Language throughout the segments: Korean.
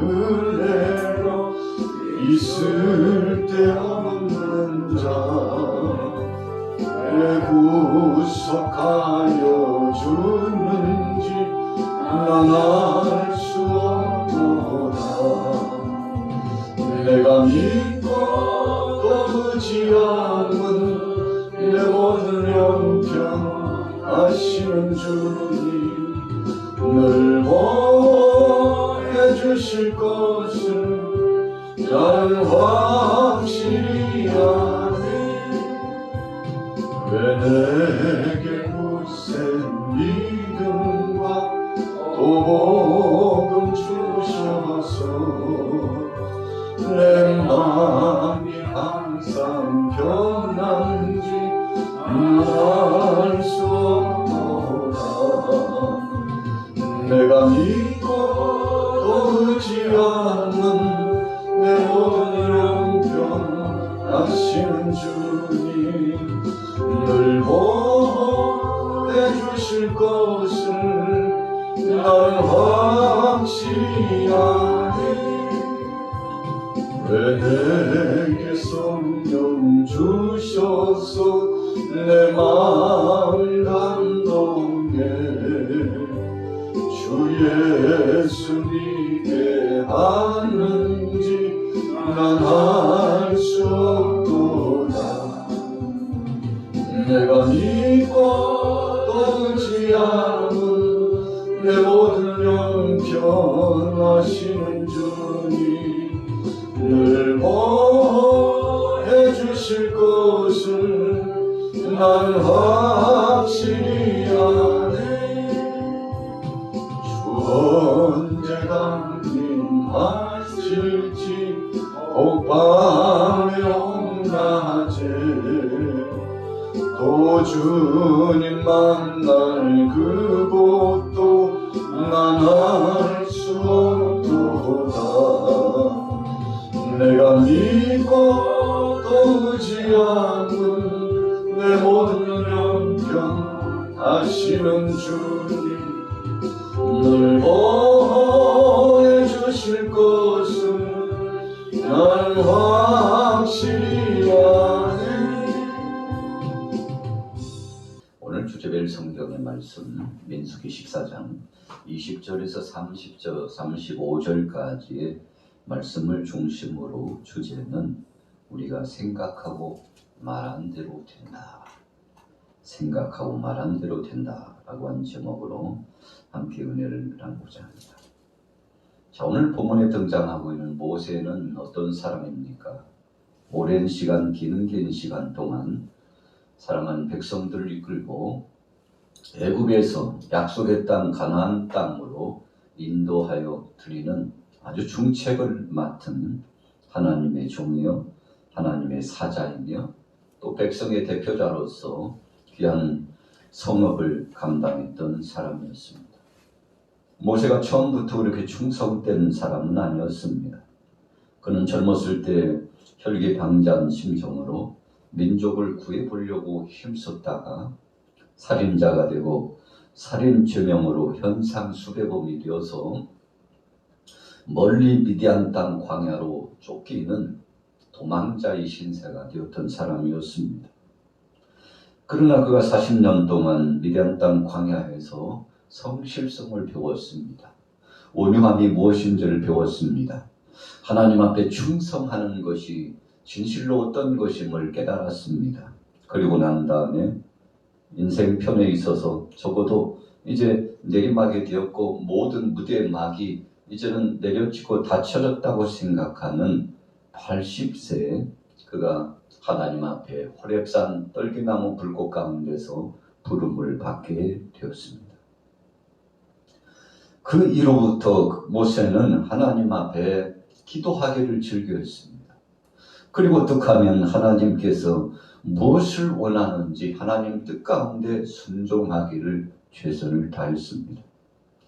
은혜로 있을 데 없는 자 왜 구속하여 주는지 난 알 수 없도다. 내가 믿고 또 의지함은 내 모든 형편 아시는 주님 늘 보호해 주실 것을 나는 확실히 아네. 왜 내게 굳센 믿음과 또 복음 주셔서 내 마음이 항상 변한지 알 수 없도다. 내가 믿고 또 의지하는 내 모든 형편 아시는 주님 늘 보호해 주실 것을 난 확실히 아네. 왜 내게 성령 주셔서 내 마음을 감동해 주 예수님께 하는지 난 알 수 없도다. 내가 믿고 또 의지하는 내 모든 형편 아시는 주님 늘 보호해 주실 것을 난 확실히 아네. 주 언제 강림하실지 옥밤에 온낮에 또 주님 만날 그곳도 난 알 수 없도다. 내가 믿고 또 의지하는 내 모든 형편 아시는 주님 늘 보호해 주실 것을 난 확실히 아네. 오늘 주제별 성경의 말씀 민수기 14장 20절에서 35절까지의 말씀을 중심으로 주제는 우리가 생각하고 말한 대로 된다. 생각하고 말한 대로 된다 라고 한 제목으로 함께 은혜를 나누고자 합니다. 자, 오늘 본문에 등장하고 있는 모세는 어떤 사람입니까? 오랜 시간, 긴 시간 동안 사랑하는 백성들을 이끌고 애굽에서 약속의 땅 가나안 땅으로 인도하여 드리는 아주 중책을 맡은 하나님의 종이요 하나님의 사자이며 또 백성의 대표자로서 귀한 성업을 감당했던 사람이었습니다. 모세가 처음부터 그렇게 충성된 사람은 아니었습니다. 그는 젊었을 때 혈기방자한 심정으로 민족을 구해보려고 힘썼다가 살인자가 되고 살인 죄명으로 현상 수배범이 되어서 멀리 미디안 땅 광야로 쫓기는 도망자의 신세가 되었던 사람이었습니다. 그러나 그가 40년 동안 미디안 땅 광야에서 성실성을 배웠습니다. 온유함이 무엇인지를 배웠습니다. 하나님 앞에 충성하는 것이 진실로 어떤 것임을 깨달았습니다. 그리고 난 다음에 인생편에 있어서 적어도 이제 내리막이 되었고 모든 무대의 막이 이제는 내려지고 닫혀졌다고 생각하는 80세에 그가 하나님 앞에 호렙산 떨기나무 불꽃 가운데서 부름을 받게 되었습니다. 그 이후부터 모세는 하나님 앞에 기도하기를 즐겼습니다. 그리고 어떡하면 하나님께서 무엇을 원하는지 하나님 뜻 가운데 순종하기를 최선을 다했습니다.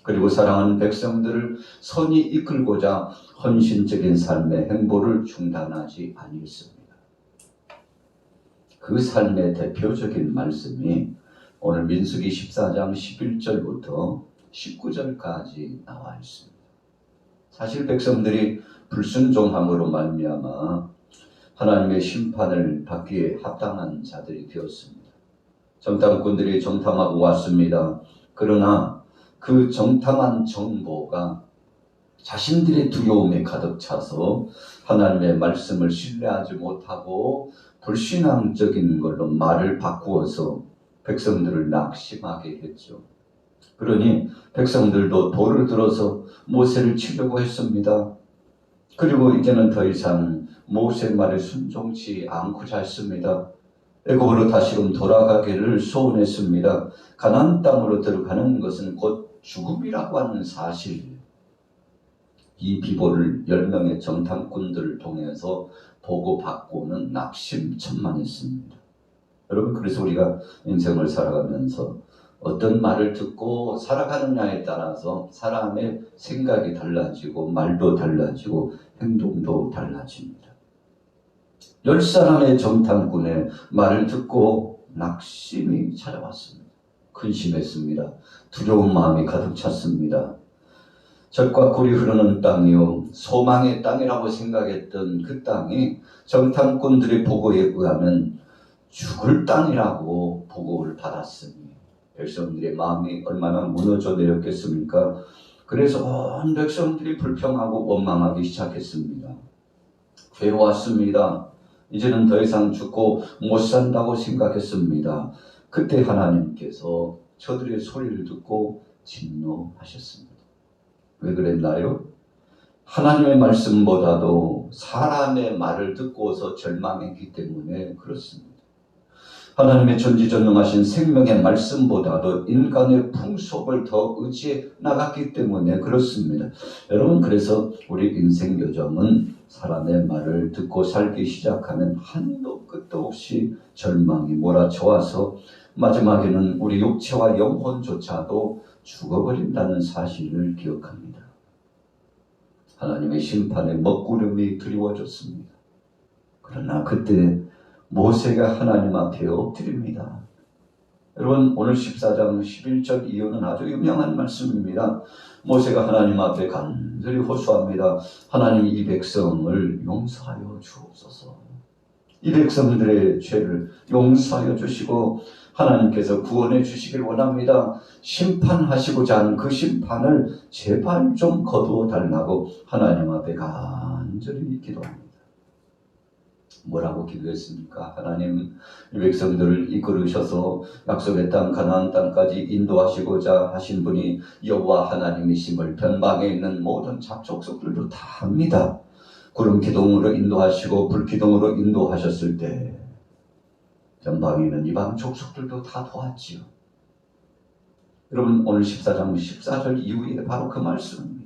그리고 사랑하는 백성들을 선히 이끌고자 헌신적인 삶의 행보를 중단하지 아니했습니다. 그 삶의 대표적인 말씀이 오늘 민수기 14장 11절부터 19절까지 나와 있습니다. 사실 백성들이 불순종함으로 말미암아 하나님의 심판을 받기에 합당한 자들이 되었습니다. 정탐꾼들이 정탐하고 왔습니다. 그러나 그 정탐한 정보가 자신들의 두려움에 가득 차서 하나님의 말씀을 신뢰하지 못하고 불신앙적인 걸로 말을 바꾸어서 백성들을 낙심하게 했죠. 그러니 백성들도 돌을 들어서 모세를 치려고 했습니다. 그리고 이제는 더 이상 모세 말에 순종치 않고자 했습니다. 애굽으로 다시금 돌아가기를 소원했습니다. 가나안 땅으로 들어가는 것은 곧 죽음이라고 하는 사실, 이 비보를 10명의 정탐꾼들을 통해서 보고받고는 낙심천만했습니다. 여러분, 그래서 우리가 인생을 살아가면서 어떤 말을 듣고 살아가느냐에 따라서 사람의 생각이 달라지고 말도 달라지고 행동도 달라집니다. 10사람의 정탐꾼의 말을 듣고 낙심이 찾아왔습니다. 근심했습니다. 두려운 마음이 가득 찼습니다. 젖과 꿀이 흐르는 땅이요, 소망의 땅이라고 생각했던 그 땅이 정탐꾼들의 보고에 의하면 죽을 땅이라고 보고를 받았으니 백성들의 마음이 얼마나 무너져 내렸겠습니까? 그래서 온 백성들이 불평하고 원망하기 시작했습니다. 괴로웠습니다. 이제는 더 이상 죽고 못 산다고 생각했습니다. 그때 하나님께서 저들의 소리를 듣고 진노하셨습니다. 왜 그랬나요? 하나님의 말씀보다도 사람의 말을 듣고서 절망했기 때문에 그렇습니다. 하나님의 전지전능하신 생명의 말씀보다도 인간의 풍속을 더 의지해 나갔기 때문에 그렇습니다. 여러분, 그래서 우리 인생 요정은 사람의 말을 듣고 살기 시작하면 한도 끝도 없이 절망이 몰아쳐와서 마지막에는 우리 육체와 영혼조차도 죽어버린다는 사실을 기억합니다. 하나님의 심판의 먹구름이 드리워졌습니다. 그러나 그때 모세가 하나님 앞에 엎드립니다. 여러분, 오늘 14장 11절 이후는 아주 유명한 말씀입니다. 모세가 하나님 앞에 간절히 호소합니다. 하나님, 이 백성을 용서하여 주옵소서. 이 백성들의 죄를 용서하여 주시고 하나님께서 구원해 주시길 원합니다. 심판하시고자 하는 그 심판을 제발 좀 거두어 달라고 하나님 앞에 간절히 기도합니다. 뭐라고 기도했습니까? 하나님, 이 백성들을 이끌으셔서 약속의 땅 가나안 땅까지 인도하시고자 하신 분이 여호와 하나님이심을 변방에 있는 모든 잡족속들도 다 압니다. 구름 기둥으로 인도하시고 불 기둥으로 인도하셨을 때 변방에 있는 이방 족속들도 다 도왔지요. 여러분, 오늘 14장 14절 이후에 바로 그 말씀입니다.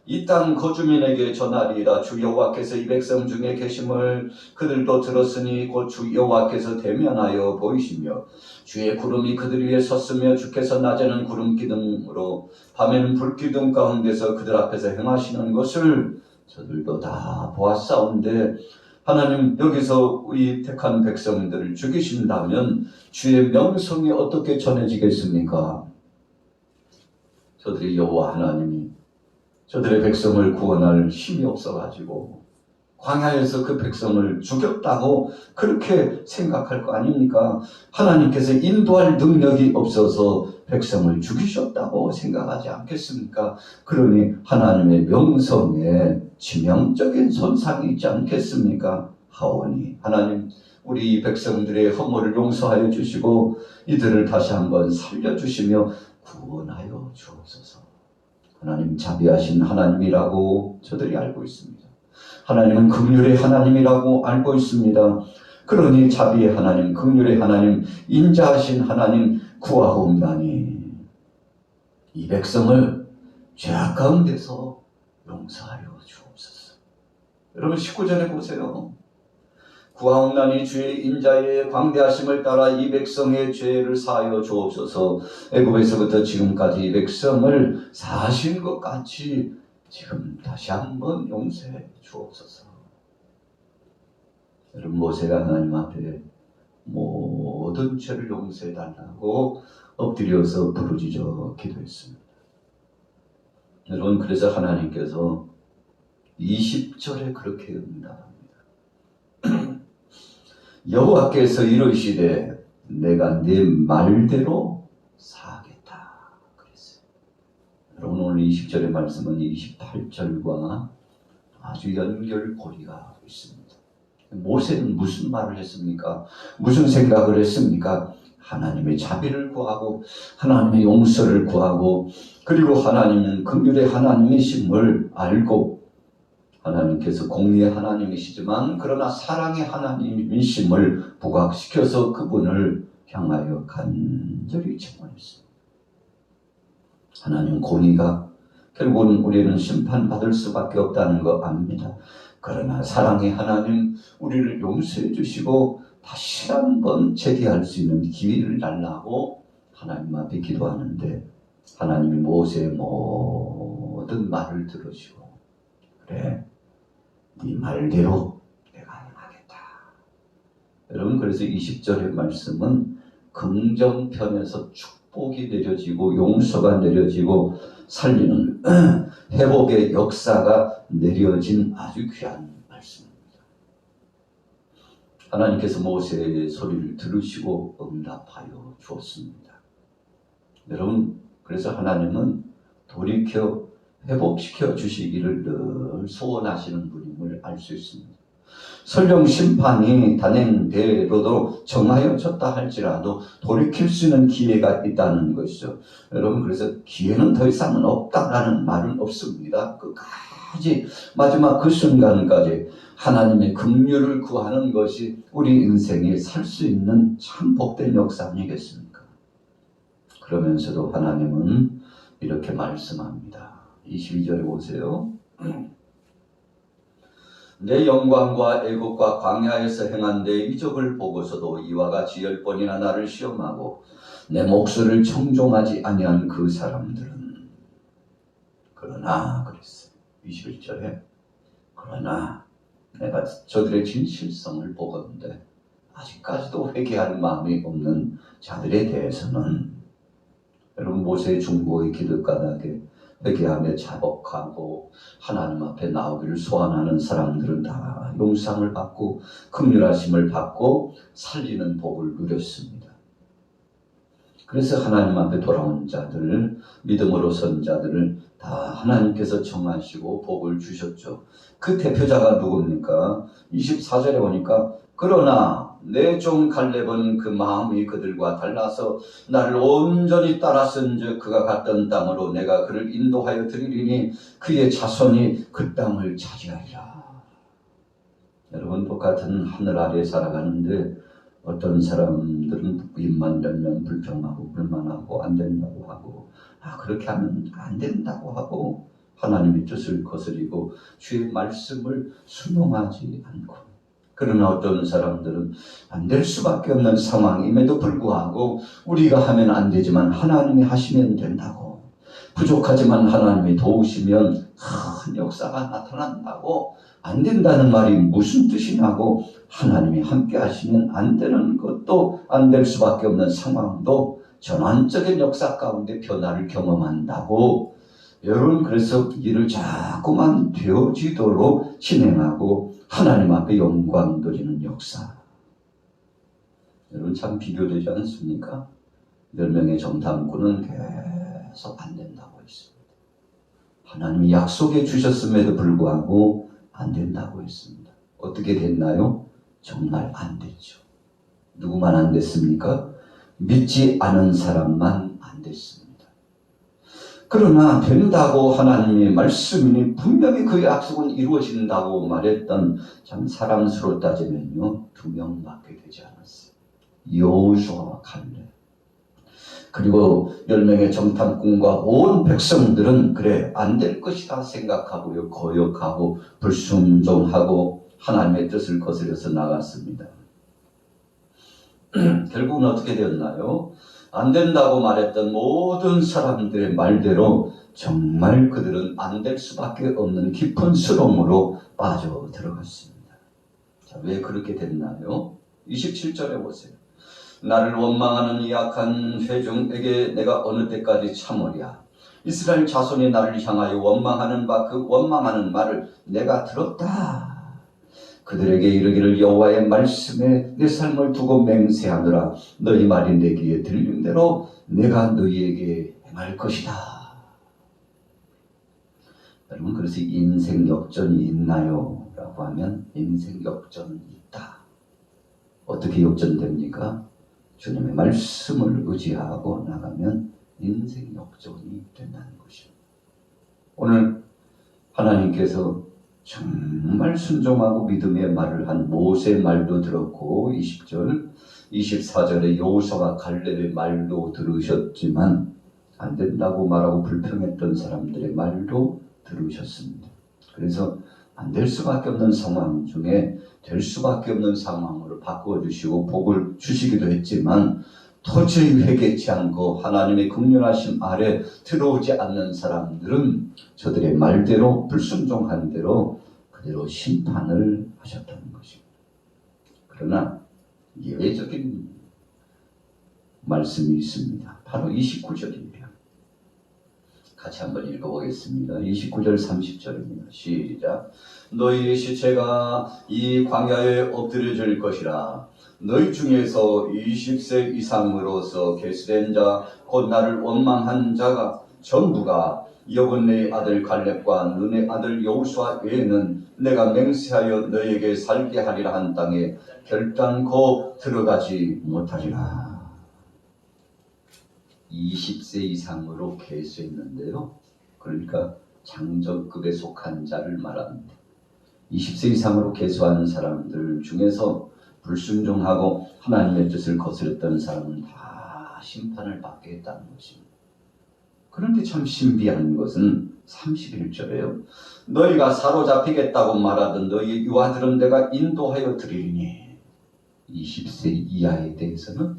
이 땅 거주민에게 전하리이다. 주 여호와께서 이 백성 중에 계심을 그들도 들었으니 곧 주 여호와께서 대면하여 보이시며 주의 구름이 그들 위에 섰으며 주께서 낮에는 구름 기둥으로 밤에는 불 기둥 가운데서 그들 앞에서 행하시는 것을 저들도 다 보았사온데, 하나님, 여기서 이 택한 백성들을 죽이신다면 주의 명성이 어떻게 전해지겠습니까? 저들이 여호와 하나님이 저들의 백성을 구원할 힘이 없어가지고 광야에서 그 백성을 죽였다고 그렇게 생각할 거 아닙니까? 하나님께서 인도할 능력이 없어서 백성을 죽이셨다고 생각하지 않겠습니까? 그러니 하나님의 명성에 치명적인 손상이 있지 않겠습니까? 하오니 하나님, 우리 백성들의 허물을 용서하여 주시고 이들을 다시 한번 살려주시며 구원하여 주옵소서. 하나님, 자비하신 하나님이라고 저들이 알고 있습니다. 하나님은 긍휼의 하나님이라고 알고 있습니다. 그러니 자비의 하나님, 긍휼의 하나님, 인자하신 하나님 구하옵나니 이 백성을 죄악 가운데서 용서하여 주옵소서. 여러분, 19절에 보세요. 구하옵나니 주의 인자의 광대하심을 따라 이 백성의 죄를 사하여 주옵소서. 애굽에서부터 지금까지 이 백성을 사하신 것 같이 지금 다시 한번 용서해 주옵소서. 여러분, 모세가 하나님 앞에 모든 죄를 용서해 달라고 엎드려서 부르짖어 기도했습니다. 여러분, 그래서 하나님께서 20절에 그렇게 응답합니다. 여호와께서 이르시되 내가 네 말대로 사하겠다 그랬어요. 여러분, 오늘 20절의 말씀은 28절과 아주 연결고리가 있습니다. 모세는 무슨 말을 했습니까? 무슨 생각을 했습니까? 하나님의 자비를 구하고 하나님의 용서를 구하고, 그리고 하나님은 긍휼의 하나님이심을 알고, 하나님께서 공의의 하나님이시지만 그러나 사랑의 하나님이심을 부각시켜서 그분을 향하여 간절히 청원했습니다. 하나님 공의가 결국은 우리는 심판받을 수밖에 없다는 거 압니다. 그러나 사랑의 하나님, 우리를 용서해 주시고 다시 한번 재개할 수 있는 기회를 달라고 하나님 앞에 기도하는데, 하나님이 모세의 모든 말을 들으시고, 그래, 네 말대로 내가 행하겠다. 여러분, 그래서 20절의 말씀은 긍정편에서 축복이 내려지고 용서가 내려지고 살리는 회복의 역사가 내려진 아주 귀한 말씀입니다. 하나님께서 모세의 소리를 들으시고 응답하여 주었습니다. 여러분, 그래서 하나님은 돌이켜 회복시켜 주시기를 늘 소원하시는 분임을 알 수 있습니다. 설령 심판이 단행대로도 정하여졌다 할지라도 돌이킬 수 있는 기회가 있다는 것이죠. 여러분, 그래서 기회는 더 이상은 없다라는 말은 없습니다. 끝까지 마지막 그 순간까지 하나님의 긍휼을 구하는 것이 우리 인생에 살 수 있는 참 복된 역사 아니겠습니까? 그러면서도 하나님은 이렇게 말씀합니다. 22절에 보세요. 내 영광과 애국과 광야에서 행한 내 이적을 보고서도 이와 같이 10번이나 나를 시험하고 내 목소리를 청종하지 아니한 그 사람들은, 그러나 그랬어요. 21절에 그러나 내가 저들의 진실성을 보건대 아직까지도 회개할 마음이 없는 자들에 대해서는, 여러분, 모세의 중보의 기득가닥에 회개하며 자복하고 하나님 앞에 나오기를 소원하는 사람들은 다 용상을 받고 긍휼하심을 받고 살리는 복을 누렸습니다. 그래서 하나님 앞에 돌아온 자들, 믿음으로 선 자들을 다 하나님께서 정하시고 복을 주셨죠. 그 대표자가 누굽니까? 24절에 보니까 그러나 내 종 갈렙은 그 마음이 그들과 달라서 나를 온전히 따랐은즉 그가 갔던 땅으로 내가 그를 인도하여 드리리니 그의 자손이 그 땅을 차지하리라. 여러분, 똑같은 하늘 아래 살아가는데 어떤 사람들은 입만 열면 불평하고 불만하고 안 된다고 하고, 그렇게 하면 안 된다고 하고 하나님의 뜻을 거스리고 주의 말씀을 순종하지 않고, 그러나 어떤 사람들은 안 될 수밖에 없는 상황임에도 불구하고 우리가 하면 안 되지만 하나님이 하시면 된다고, 부족하지만 하나님이 도우시면 큰 역사가 나타난다고, 안 된다는 말이 무슨 뜻이냐고, 하나님이 함께 하시면 안 되는 것도 안 될 수밖에 없는 상황도 전환적인 역사 가운데 변화를 경험한다고, 여러분, 그래서 일을 자꾸만 되어지도록 진행하고 하나님 앞에 영광 돌리는 역사. 여러분, 참 비교되지 않습니까? 10명의 정탐꾼은 계속 안 된다고 했습니다. 하나님이 약속해 주셨음에도 불구하고 안 된다고 했습니다. 어떻게 됐나요? 정말 안 됐죠. 누구만 안 됐습니까? 믿지 않은 사람만 안 됐습니다. 그러나 된다고 하나님의 말씀이니 분명히 그 약속은 이루어진다고 말했던, 참 사람수로 따지면요 2명밖에 되지 않았어요. 여호수아와 갈렙. 그리고 10명의 정탐꾼과 온 백성들은 그래 안 될 것이다 생각하고요 거역하고 불순종하고 하나님의 뜻을 거스려서 나갔습니다. 결국은 어떻게 되었나요? 안 된다고 말했던 모든 사람들의 말대로 정말 그들은 안 될 수밖에 없는 깊은 수렁으로 빠져 들어갔습니다. 자, 왜 그렇게 됐나요? 27절에 보세요. 나를 원망하는 이 악한 회중에게 내가 어느 때까지 참으랴. 이스라엘 자손이 나를 향하여 원망하는 바 그 원망하는 말을 내가 들었다. 그들에게 이르기를 여호와의 말씀에 내 삶을 두고 맹세하노라. 너희 말이 내 귀에 들린 대로 내가 너희에게 행할 것이다. 여러분, 그래서 인생 역전이 있나요? 라고 하면 인생 역전은 있다. 어떻게 역전됩니까? 주님의 말씀을 의지하고 나가면 인생 역전이 된다는 것입니다. 오늘 하나님께서 정말 순종하고 믿음의 말을 한 모세의 말도 들었고 20절, 24절에 여호수아와 갈렙의 말도 들으셨지만 안 된다고 말하고 불평했던 사람들의 말도 들으셨습니다. 그래서 안 될 수밖에 없는 상황 중에 될 수밖에 없는 상황으로 바꾸어 주시고 복을 주시기도 했지만 도저히 회개치 않고 하나님의 긍휼하심 아래 들어오지 않는 사람들은 저들의 말대로 불순종한 대로 그대로 심판을 하셨다는 것입니다. 그러나 예외적인 말씀이 있습니다. 바로 29절입니다. 같이 한번 읽어보겠습니다. 29절 30절입니다. 시작. 너희 시체가 이 광야에 엎드려질 것이라. 너희 중에서 20세 이상으로서 계수된 자 곧 나를 원망한 자가 전부가 여분네의 아들 갈렙과 눈의 아들 여호수아 외에는 내가 맹세하여 너희에게 살게 하리라 한 땅에 결단코 들어가지 못하리라. 20세 이상으로 계수했는데요. 그러니까 장정급에 속한 자를 말합니다. 20세 이상으로 계수한 사람들 중에서 불순종하고 하나님의 뜻을 거스렸던 사람은 다 심판을 받게 했다는 것입니다. 그런데 참 신비한 것은 31절에요. 너희가 사로잡히겠다고 말하던 너희 유아들은 내가 인도하여 드리리니 20세 이하에 대해서는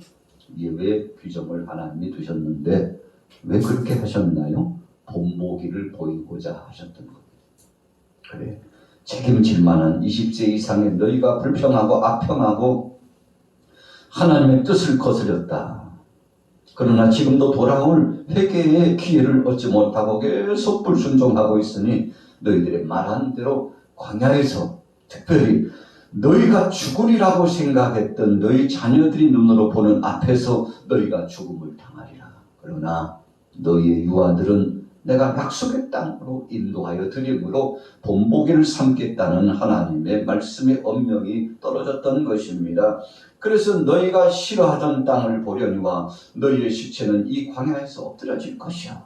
예외 규정을 하나님이 두셨는데 왜 그렇게 하셨나요? 본보기를 보이고자 하셨던 겁니다. 그래, 책임질 만한 20세 이상의 너희가 불평하고 악평하고 하나님의 뜻을 거스렸다. 그러나 지금도 돌아올 회개의 기회를 얻지 못하고 계속 불순종하고 있으니 너희들의 말한 대로 광야에서 특별히 너희가 죽으리라고 생각했던 너희 자녀들이 눈으로 보는 앞에서 너희가 죽음을 당하리라. 그러나 너희의 유아들은 내가 약속의 땅으로 인도하여 드림으로 본보기를 삼겠다는 하나님의 말씀의 엄명이 떨어졌던 것입니다. 그래서 너희가 싫어하던 땅을 보려니와 너희의 시체는 이 광야에서 엎드려질 것이야.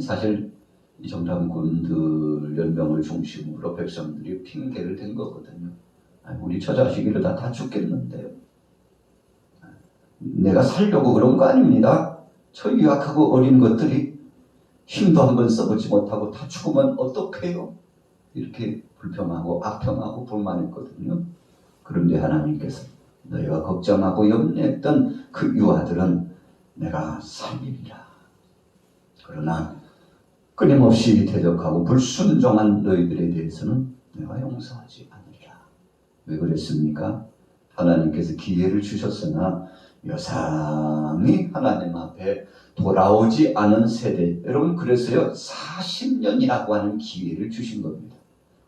사실 이 정탐꾼들 연명을 중심으로 백성들이 핑계를 댄 거거든요. 우리 저 자식 이러다 다 죽겠는데요. 내가 살려고 그런 거 아닙니다. 저 유약하고 어린 것들이 힘도 한번 써보지 못하고 다 죽으면 어떡해요? 이렇게 불평하고 악평하고 불만했거든요. 그런데 하나님께서 너희가 걱정하고 염려했던 그 유아들은 내가 살리리라. 그러나 끊임없이 대적하고 불순종한 너희들에 대해서는 내가 용서하지 않으리라. 왜 그랬습니까? 하나님께서 기회를 주셨으나 여상이 하나님 앞에 돌아오지 않은 세대. 여러분, 그래서요 40년이라고 하는 기회를 주신 겁니다.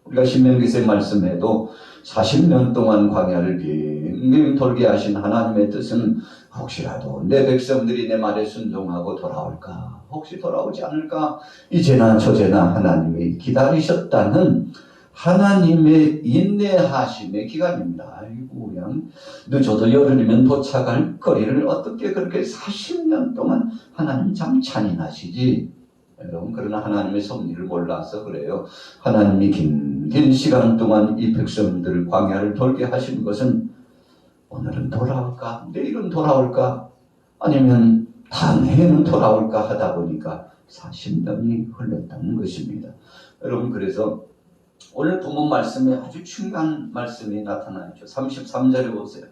우리가 신명기서의 말씀에도 40년 동안 광야를 빙빙 돌게 하신 하나님의 뜻은 혹시라도 내 백성들이 내 말에 순종하고 돌아올까? 혹시 돌아오지 않을까? 이제나 저제나 하나님이 기다리셨다는 하나님의 인내하심의 기간입니다. 아이고, 그냥 늦어도 열흘이면 도착할 거리를 어떻게 그렇게 40년 동안 하나님 참 잔인하시지? 여러분, 그러나 하나님의 섭리를 몰라서 그래요. 하나님이 긴 시간 동안 이 백성들을 광야를 돌게 하신 것은 오늘은 돌아올까? 내일은 돌아올까? 아니면 다음해는 돌아올까 하다 보니까 40년이 흘렀다는 것입니다. 여러분, 그래서 오늘 본문 말씀에 아주 중요한 말씀이 나타나 있죠. 33절에 보세요.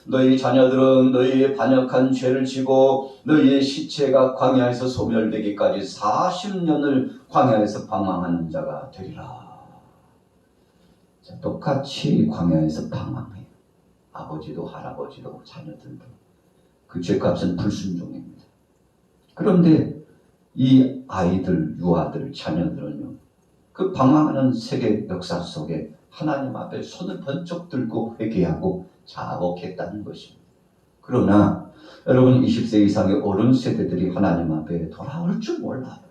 너희 자녀들은 너희의 반역한 죄를 지고 너희의 시체가 광야에서 소멸되기까지 40년을 광야에서 방황하는 자가 되리라. 자, 똑같이 광야에서 방황해요. 아버지도 할아버지도 자녀들도. 그 죄값은 불순종입니다. 그런데 이 아이들, 유아들, 자녀들은요, 그 방황하는 세계 역사 속에 하나님 앞에 손을 번쩍 들고 회개하고 자복했다는 것입니다. 그러나 여러분 20세 이상의 어른 세대들이 하나님 앞에 돌아올 줄 몰라요.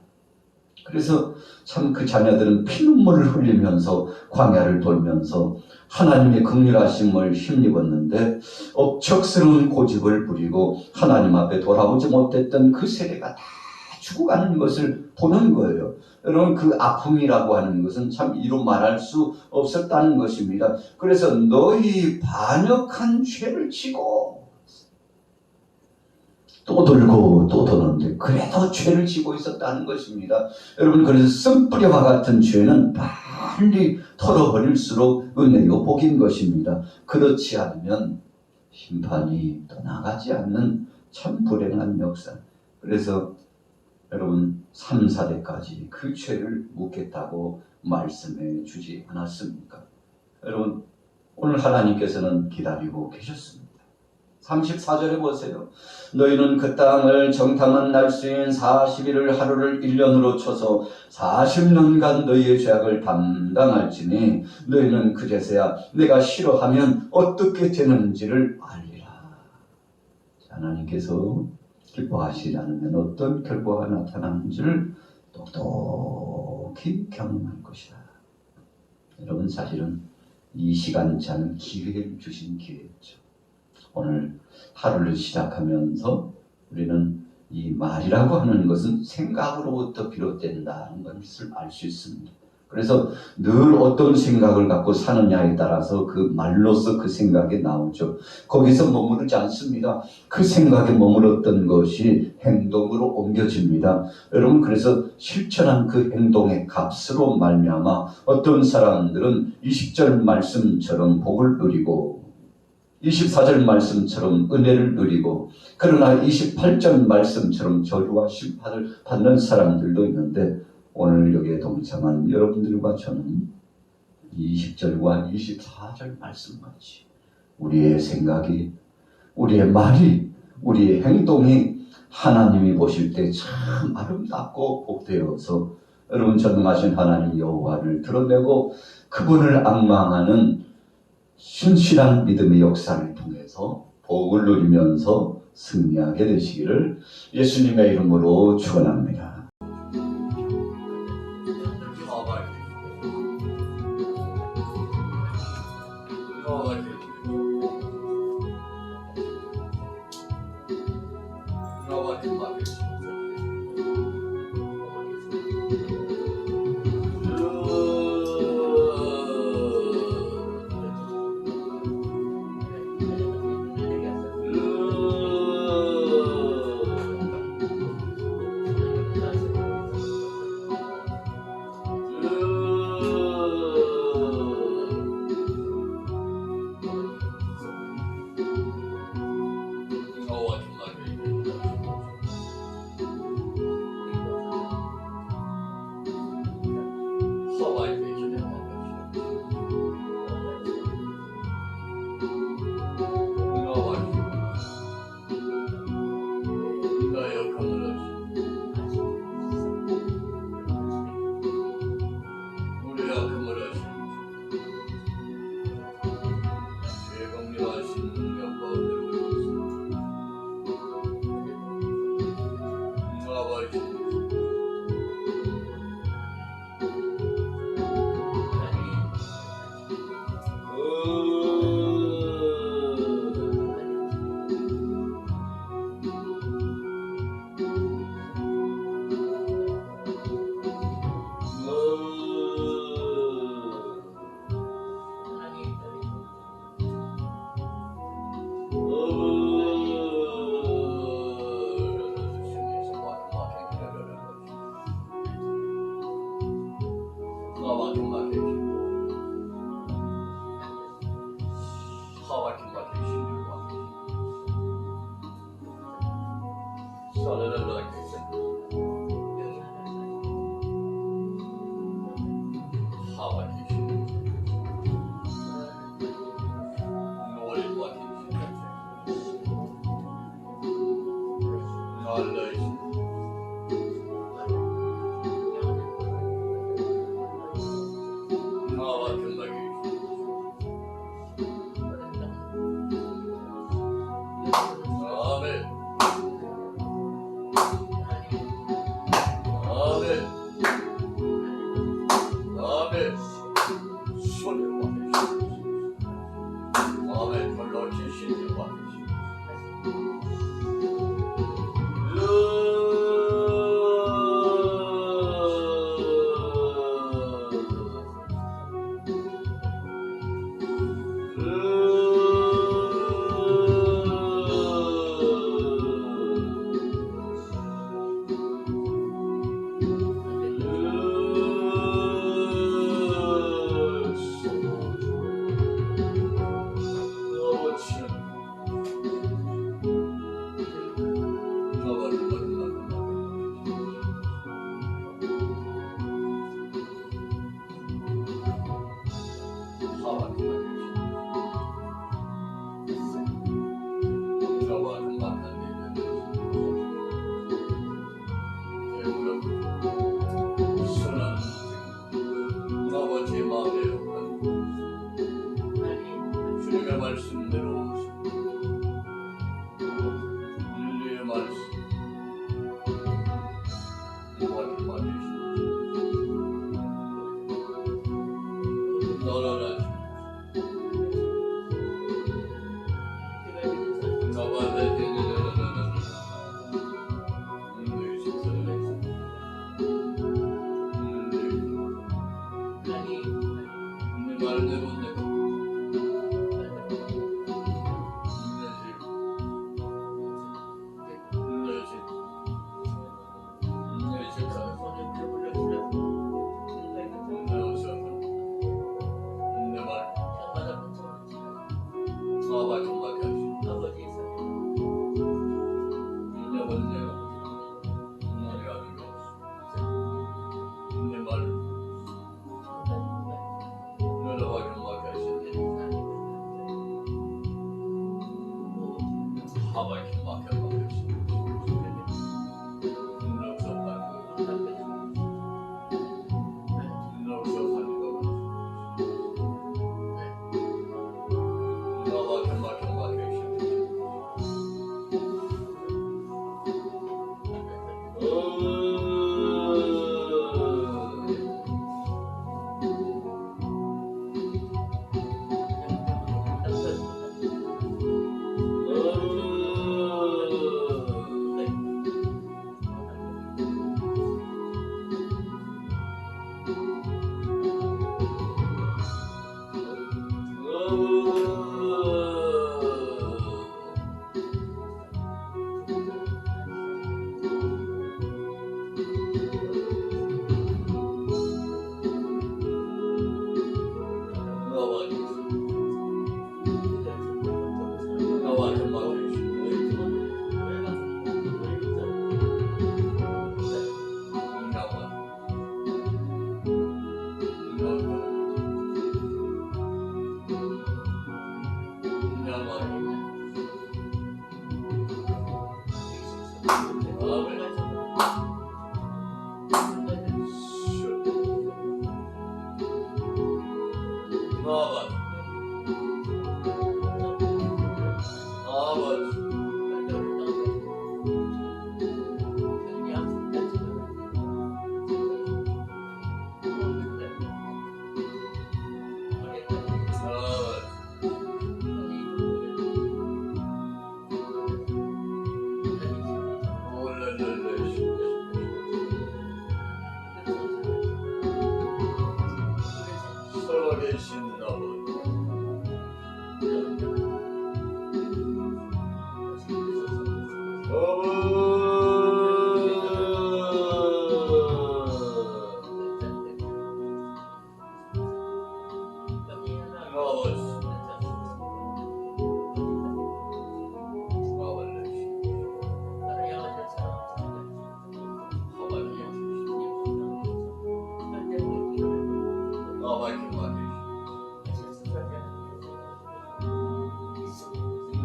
그래서 참 그 자녀들은 피눈물을 흘리면서 광야를 돌면서 하나님의 긍휼하심을 힘입었는데 억척스러운 고집을 부리고 하나님 앞에 돌아오지 못했던 그 세대가 다 죽어가는 것을 보는 거예요. 여러분 그 아픔이라고 하는 것은 참 이루 말할 수 없었다는 것입니다. 그래서 너희 반역한 죄를 지고 또 돌고 또 도는데 그래도 죄를 지고 있었다는 것입니다. 여러분 그래서 쓴뿌리와 같은 죄는 빨리 털어버릴수록 은혜요 복인 것입니다. 그렇지 않으면 심판이 떠나가지 않는 참 불행한 역사. 그래서 여러분 3, 4대까지 그 죄를 묻겠다고 말씀해 주지 않았습니까? 여러분 오늘 하나님께서는 기다리고 계셨습니다. 34절에 보세요. 너희는 그 땅을 정탐한 날수인 40일을 하루를 1년으로 쳐서 40년간 너희의 죄악을 담당할지니 너희는 그제서야 내가 싫어하면 어떻게 되는지를 알리라. 하나님께서 기뻐하시지 않으면 어떤 결과가 나타나는지를 똑똑히 경험할 것이다. 여러분 사실은 이 시간차는 기회를 주신 기회였죠. 오늘 하루를 시작하면서 우리는 이 말이라고 하는 것은 생각으로부터 비롯된다는 것을 알 수 있습니다. 그래서 늘 어떤 생각을 갖고 사느냐에 따라서 그 말로서 그 생각이 나오죠. 거기서 머무르지 않습니다. 그 생각에 머물렀던 것이 행동으로 옮겨집니다. 여러분 그래서 실천한 그 행동의 값으로 말미암아 어떤 사람들은 20절 말씀처럼 복을 누리고 24절 말씀처럼 은혜를 누리고 그러나 28절 말씀처럼 저주와 심판을 받는 사람들도 있는데 오늘 여기에 동참한 여러분들과 저는 20절과 24절 말씀같이 우리의 생각이, 우리의 말이, 우리의 행동이 하나님이 보실 때 참 아름답고 복되어서 여러분 전능하신 하나님 여호와를 드러내고 그분을 앙망하는 신실한 믿음의 역사를 통해서 복을 누리면서 승리하게 되시기를 예수님의 이름으로 축원합니다. 아멘. 손을 와주시옵소서. 아멘. 불러주신 신을 와주시옵소서. 주님의 말씀대로 진리의 말씀 이와를 말해주시옵소서. 너라라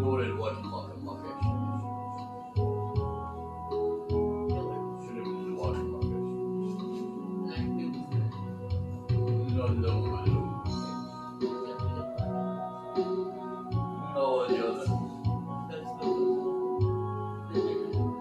노래를